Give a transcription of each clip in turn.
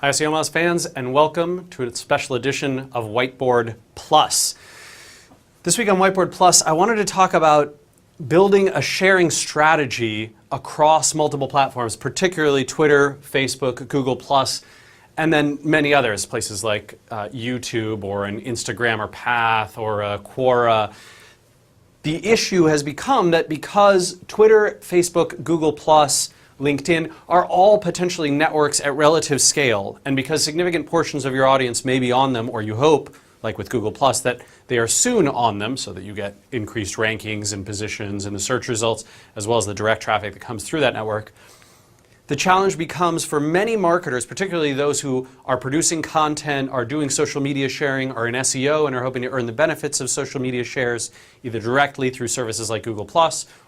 Hi SEO Mouse fans, and welcome to a special edition of Whiteboard Plus. This week on Whiteboard Plus, I wanted to talk about building a sharing strategy across multiple platforms, particularly Twitter, Facebook, Google+, and then many others, places like YouTube or an Instagram or Path or a Quora. The issue has become that because Twitter, Facebook, Google+, LinkedIn are all potentially networks at relative scale, and because significant portions of your audience may be on them, or you hope, like with Google+, that they are soon on them so that you get increased rankings and positions in the search results, as well as the direct traffic that comes through that network. The challenge becomes for many marketers, particularly those who are producing content, are doing social media sharing, are in SEO and are hoping to earn the benefits of social media shares, either directly through services like Google+,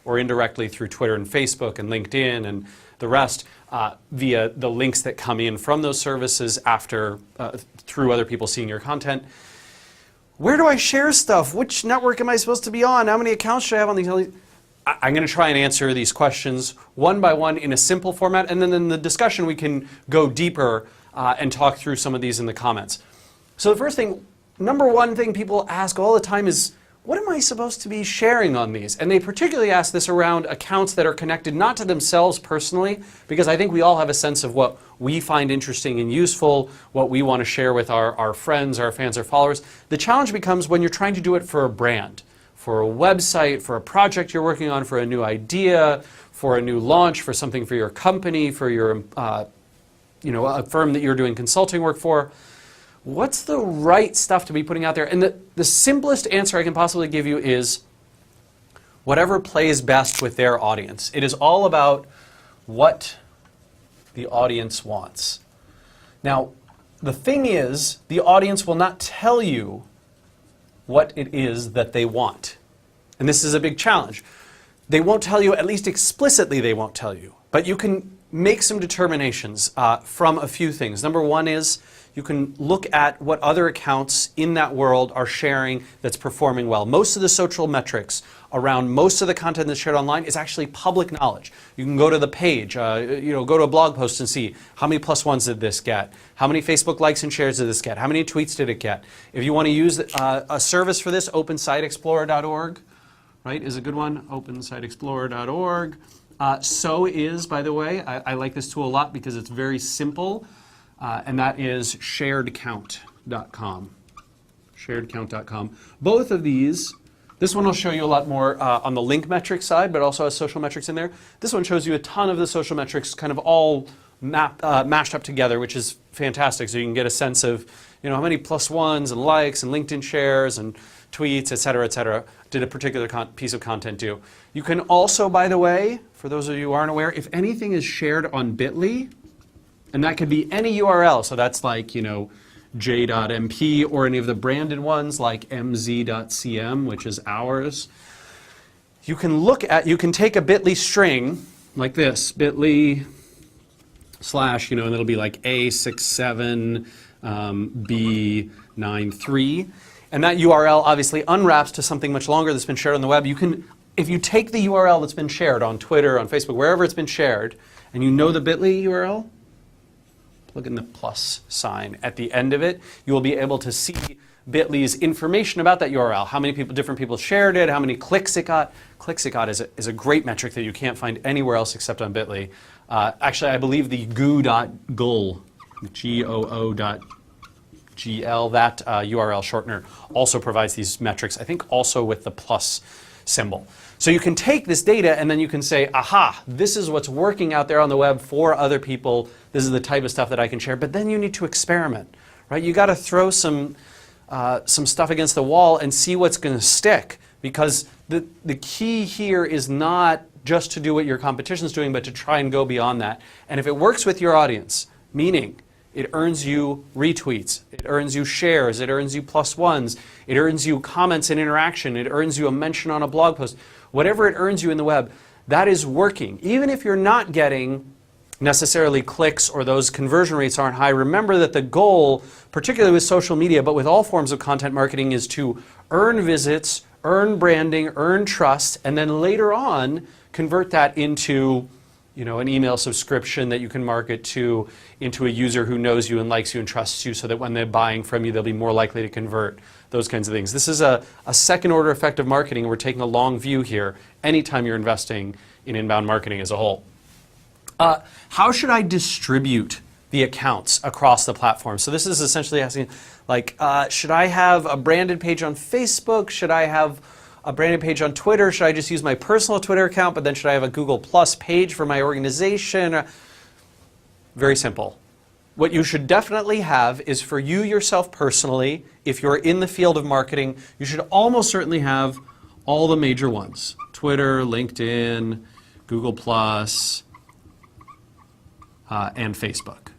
or indirectly through Twitter and Facebook and LinkedIn and the rest, via the links that come in from those services after, through other people seeing your content. Where do I share stuff? Which network am I supposed to be on? How many accounts should I have on these? I'm going to try and answer these questions one by one in a simple format, and then in the discussion we can go deeper and talk through some of these in the comments. So the first thing, number one thing people ask all the time is, what am I supposed to be sharing on these? And they particularly ask this around accounts that are connected not to themselves personally, because I think we all have a sense of what we find interesting and useful, what we want to share with our friends, our fans, our followers. The challenge becomes when you're trying to do it for a brand, for a website, for a project you're working on, for a new idea, for a new launch, for something for your company, for your, a firm that you're doing consulting work for. What's the right stuff to be putting out there? And the simplest answer I can possibly give you is whatever plays best with their audience. It is all about what the audience wants. Now, the thing is, the audience will not tell you what it is that they want. And this is a big challenge. They won't tell you, at least explicitly they won't tell you. But you can make some determinations from a few things. Number one is you can look at what other accounts in that world are sharing that's performing well. Most of the social metrics around most of the content that's shared online is actually public knowledge. You can go to the page, go to a blog post and see how many +1s did this get, how many Facebook likes and shares did this get, how many tweets did it get. If you want to use a service for this, OpenSiteExplorer.org, right, is a good one, OpenSiteExplorer.org. So is, by the way, I like this tool a lot because it's very simple. And that is sharedcount.com. Sharedcount.com. Both of these, this one will show you a lot more on the link metrics side, but also has social metrics in there. This one shows you a ton of the social metrics kind of all mashed up together, which is fantastic. So you can get a sense of, how many +1s and likes and LinkedIn shares and tweets, et cetera, did a particular piece of content do. You can also, by the way, for those of you who aren't aware, if anything is shared on Bitly, and that could be any URL, so that's like, j.mp or any of the branded ones like mz.cm, which is ours. You can take a Bitly string like this, Bitly / and it'll be like A67B93. And that URL obviously unwraps to something much longer that's been shared on the web. If you take the URL that's been shared on Twitter, on Facebook, wherever it's been shared, and you know the Bitly URL, plug in the plus sign at the end of it, you will be able to see Bitly's information about that URL, how many different people shared it, how many clicks it got. Clicks it got is a great metric that you can't find anywhere else except on Bitly. Actually, I believe the goo.gul, GOO.gl, that URL shortener also provides these metrics, I think also with the plus symbol. So you can take this data and then you can say, aha, this is what's working out there on the web for other people. This is the type of stuff that I can share. But then you need to experiment, right? You got to throw some stuff against the wall and see what's going to stick. Because the key here is not just to do what your competition's doing, but to try and go beyond that. And if it works with your audience, meaning it earns you retweets, it earns you shares, it earns you +1s, it earns you comments and interaction, it earns you a mention on a blog post. Whatever it earns you in the web, that is working. Even if you're not getting necessarily clicks or those conversion rates aren't high, remember that the goal, particularly with social media, but with all forms of content marketing, is to earn visits, earn branding, earn trust, and then later on convert that into an email subscription that you can market to into a user who knows you and likes you and trusts you, so that when they're buying from you, they'll be more likely to convert, those kinds of things. This is a second order effect of marketing. We're taking a long view here anytime you're investing in inbound marketing as a whole. How should I distribute the accounts across the platform? So this is essentially asking, like, should I have a branded page on Facebook? Should I have a branded page on Twitter? Should I just use my personal Twitter account, but then should I have a Google Plus page for my organization? Very simple. What you should definitely have is, for you yourself personally, if you're in the field of marketing, you should almost certainly have all the major ones: Twitter, LinkedIn, Google Plus, and Facebook.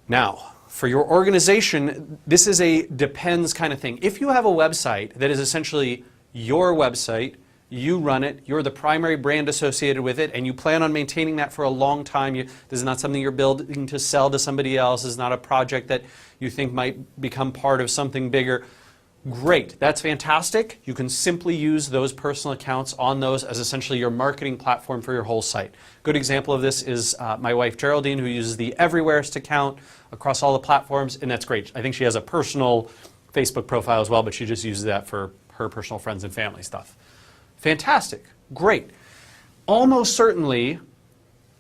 Now, for your organization, this is a depends kind of thing. If you have a website that is essentially your website, you run it, you're the primary brand associated with it, and you plan on maintaining that for a long time, this is not something you're building to sell to somebody else, this is not a project that you think might become part of something bigger, great, that's fantastic. You can simply use those personal accounts on those as essentially your marketing platform for your whole site. Good example of this is my wife Geraldine, who uses the Everywhereist account across all the platforms, and that's great. I think she has a personal Facebook profile as well, but she just uses that for her personal friends and family stuff. Fantastic, great. Almost certainly,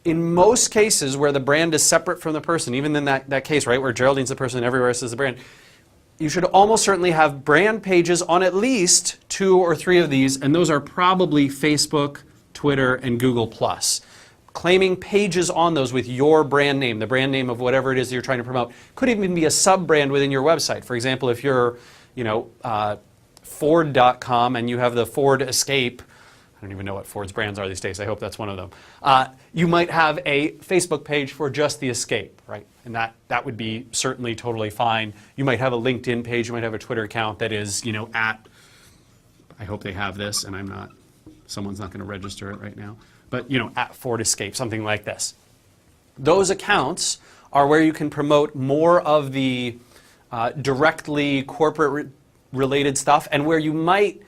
in most cases where the brand is separate from the person, even in that case, right, where Geraldine's the person and Everywhereist is the brand, you should almost certainly have brand pages on at least 2 or 3 of these, and those are probably Facebook, Twitter, and Google+. Claiming pages on those with your brand name, the brand name of whatever it is that you're trying to promote. Could even be a sub-brand within your website. For example, if you're, Ford.com and you have the Ford Escape, I don't even know what Ford's brands are these days, I hope that's one of them. You might have a Facebook page for just the Escape, right? And that would be certainly totally fine. You might have a LinkedIn page, you might have a Twitter account that is, at, I hope they have this, and someone's not going to register it right now, but, at Ford Escape, something like this. Those accounts are where you can promote more of the directly corporate related stuff, and where you might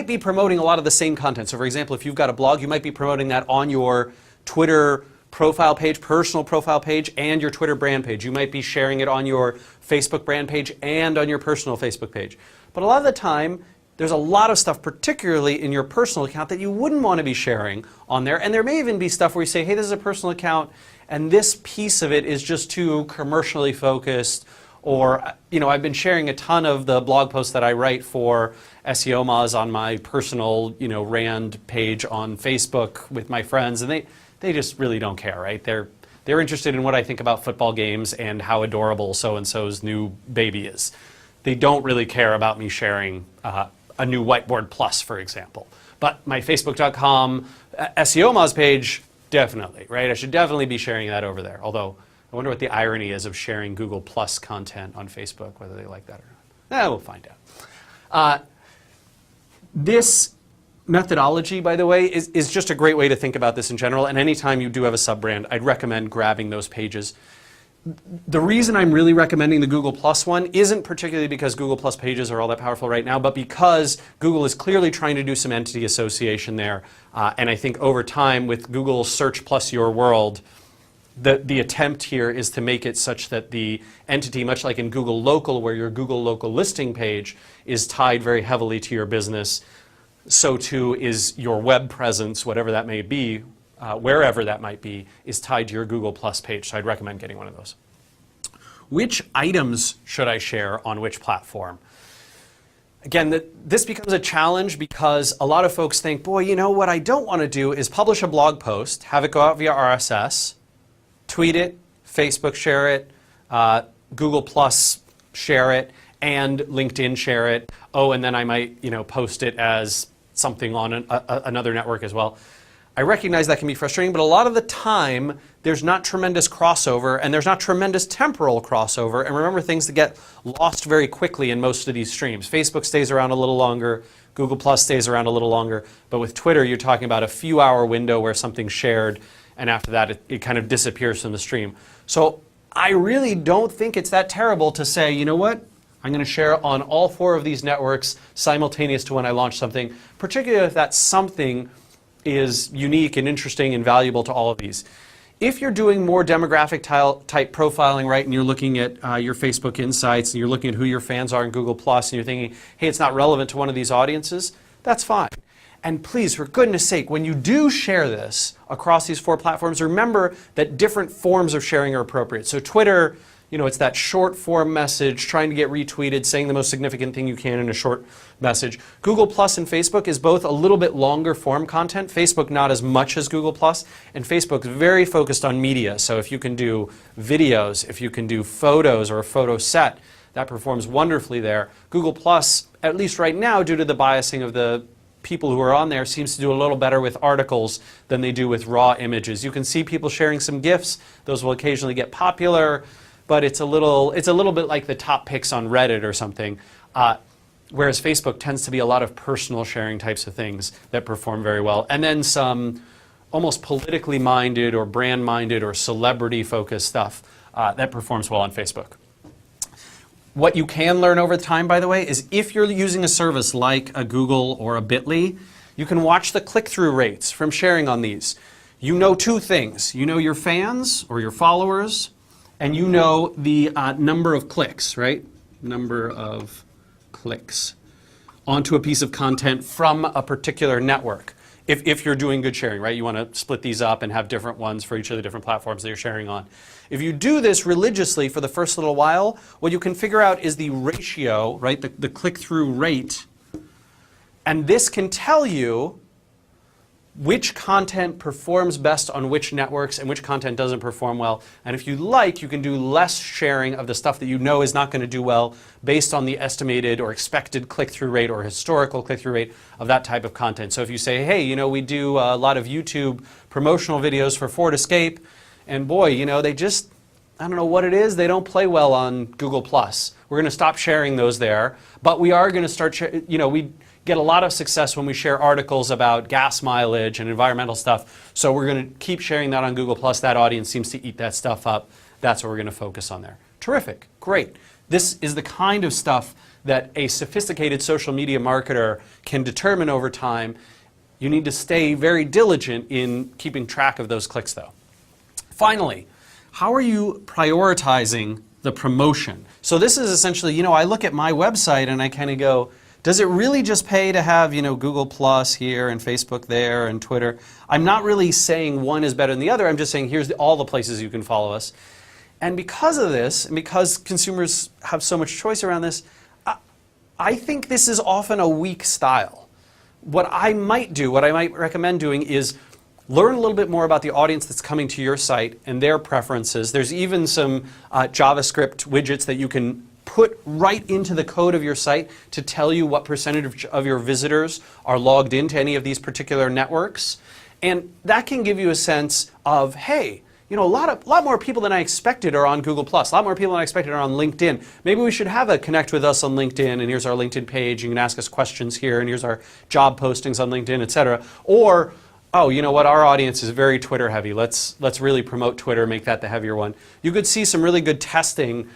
be promoting a lot of the same content. So for example, if you've got a blog, you might be promoting that on your Twitter profile page, personal profile page, and your Twitter brand page. You might be sharing it on your Facebook brand page and on your personal Facebook page. But a lot of the time, there's a lot of stuff, particularly in your personal account, that you wouldn't want to be sharing on there. And there may even be stuff where you say, hey, this is a personal account, and this piece of it is just too commercially focused. Or, I've been sharing a ton of the blog posts that I write for SEO Moz on my personal, Rand page on Facebook with my friends, and they just really don't care, right? They're interested in what I think about football games and how adorable so-and-so's new baby is. They don't really care about me sharing a new Whiteboard Plus, for example. But my Facebook.com SEO Moz page, definitely, right? I should definitely be sharing that over there, although I wonder what the irony is of sharing Google Plus content on Facebook, whether they like that or not. We'll find out. This methodology, by the way, is just a great way to think about this in general, and anytime you do have a sub-brand, I'd recommend grabbing those pages. The reason I'm really recommending the Google Plus one isn't particularly because Google Plus pages are all that powerful right now, but because Google is clearly trying to do some entity association there, and I think over time with Google Search plus Your World, the attempt here is to make it such that the entity, much like in Google Local, where your Google Local listing page is tied very heavily to your business, so too is your web presence, whatever that may be, wherever that might be, is tied to your Google Plus page. So I'd recommend getting one of those. Which items should I share on which platform? Again, this becomes a challenge because a lot of folks think, boy, what I don't want to do is publish a blog post, have it go out via RSS, tweet it, Facebook share it, Google Plus share it, and LinkedIn share it. Oh, and then I might, post it as something on another network as well. I recognize that can be frustrating, but a lot of the time, there's not tremendous crossover, and there's not tremendous temporal crossover. And remember, things that get lost very quickly in most of these streams. Facebook stays around a little longer, Google Plus stays around a little longer, but with Twitter, you're talking about a few hour window where something's shared, and after that, it kind of disappears from the stream. So I really don't think it's that terrible to say, you know what? I'm going to share on all 4 of these networks simultaneous to when I launch something, particularly if that something is unique and interesting and valuable to all of these. If you're doing more demographic type profiling, right, and you're looking at your Facebook insights and you're looking at who your fans are in Google+, and you're thinking, hey, it's not relevant to one of these audiences, that's fine. And please, for goodness sake, when you do share this across these 4 platforms, remember that different forms of sharing are appropriate. So Twitter, it's that short form message, trying to get retweeted, saying the most significant thing you can in a short message. Google+ and Facebook is both a little bit longer form content. Facebook not as much as Google+, and Facebook is very focused on media. So if you can do videos, if you can do photos or a photo set, that performs wonderfully there. Google+, at least right now, due to the biasing of the people who are on there, seems to do a little better with articles than they do with raw images. You can see people sharing some GIFs. Those will occasionally get popular, but it's a little bit like the top picks on Reddit or something. Whereas Facebook tends to be a lot of personal sharing types of things that perform very well. And then some almost politically minded or brand minded or celebrity focused stuff that performs well on Facebook. What you can learn over time, by the way, is if you're using a service like a Google or a Bitly, you can watch the click-through rates from sharing on these. You know 2 things. You know your fans or your followers, and you know the number of clicks, right? Number of clicks onto a piece of content from a particular network. If you're doing good sharing, right? You want to split these up and have different ones for each of the different platforms that you're sharing on. If you do this religiously for the first little while, what you can figure out is the ratio, right? The click-through rate. And this can tell you which content performs best on which networks and which content doesn't perform well. And if you like, you can do less sharing of the stuff that you know is not going to do well based on the estimated or expected click-through rate or historical click-through rate of that type of content. So if you say, hey, we do a lot of YouTube promotional videos for Ford Escape, and boy, they just, I don't know what it is, they don't play well on Google+. We're going to stop sharing those there, but we are going to start, we get a lot of success when we share articles about gas mileage and environmental stuff. So we're going to keep sharing that on Google+. That audience seems to eat that stuff up. That's what we're going to focus on there. Terrific. Great. This is the kind of stuff that a sophisticated social media marketer can determine over time. You need to stay very diligent in keeping track of those clicks, though. Finally, how are you prioritizing the promotion? So this is essentially, I look at my website and I kind of go, does it really just pay to have, Google Plus here and Facebook there and Twitter? I'm not really saying one is better than the other. I'm just saying here's all the places you can follow us. And because of this, and because consumers have so much choice around this, I think this is often a weak style. What I might recommend doing is learn a little bit more about the audience that's coming to your site and their preferences. There's even some JavaScript widgets that you can put right into the code of your site to tell you what percentage of your visitors are logged into any of these particular networks. And that can give you a sense of, hey, a lot more people than I expected are on Google+. A lot more people than I expected are on LinkedIn. Maybe we should have a connect with us on LinkedIn, and here's our LinkedIn page. You can ask us questions here, and here's our job postings on LinkedIn, etc. Or, oh, you know what? Our audience is very Twitter heavy. Let's really promote Twitter, make that the heavier one. You could see some really good testing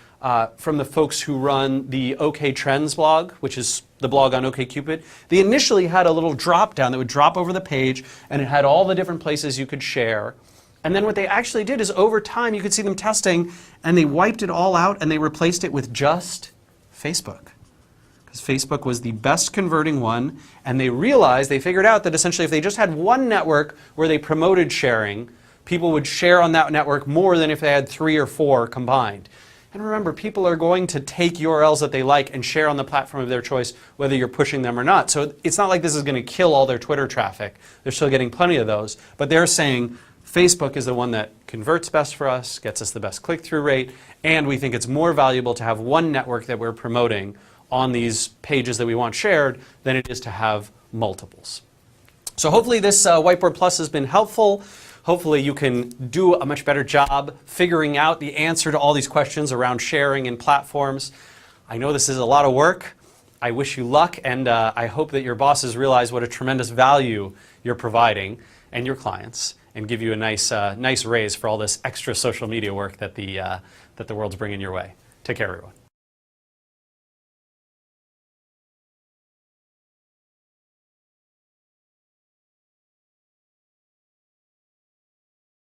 from the folks who run the OK Trends blog, which is the blog on OkCupid. They initially had a little drop down that would drop over the page, and it had all the different places you could share. And then what they actually did is over time, you could see them testing, and they wiped it all out, and they replaced it with just Facebook. Because Facebook was the best converting one, and they figured out that essentially if they just had one network where they promoted sharing, people would share on that network more than if they had 3 or 4 combined. And remember, people are going to take URLs that they like and share on the platform of their choice, whether you're pushing them or not. So it's not like this is going to kill all their Twitter traffic. They're still getting plenty of those. But they're saying Facebook is the one that converts best for us, gets us the best click-through rate, and we think it's more valuable to have one network that we're promoting on these pages that we want shared than it is to have multiples. So hopefully this Whiteboard Plus has been helpful. Hopefully you can do a much better job figuring out the answer to all these questions around sharing and platforms. I know this is a lot of work. I wish you luck, and I hope that your bosses realize what a tremendous value you're providing and your clients, and give you a nice raise for all this extra social media work that the world's bringing your way. Take care, everyone.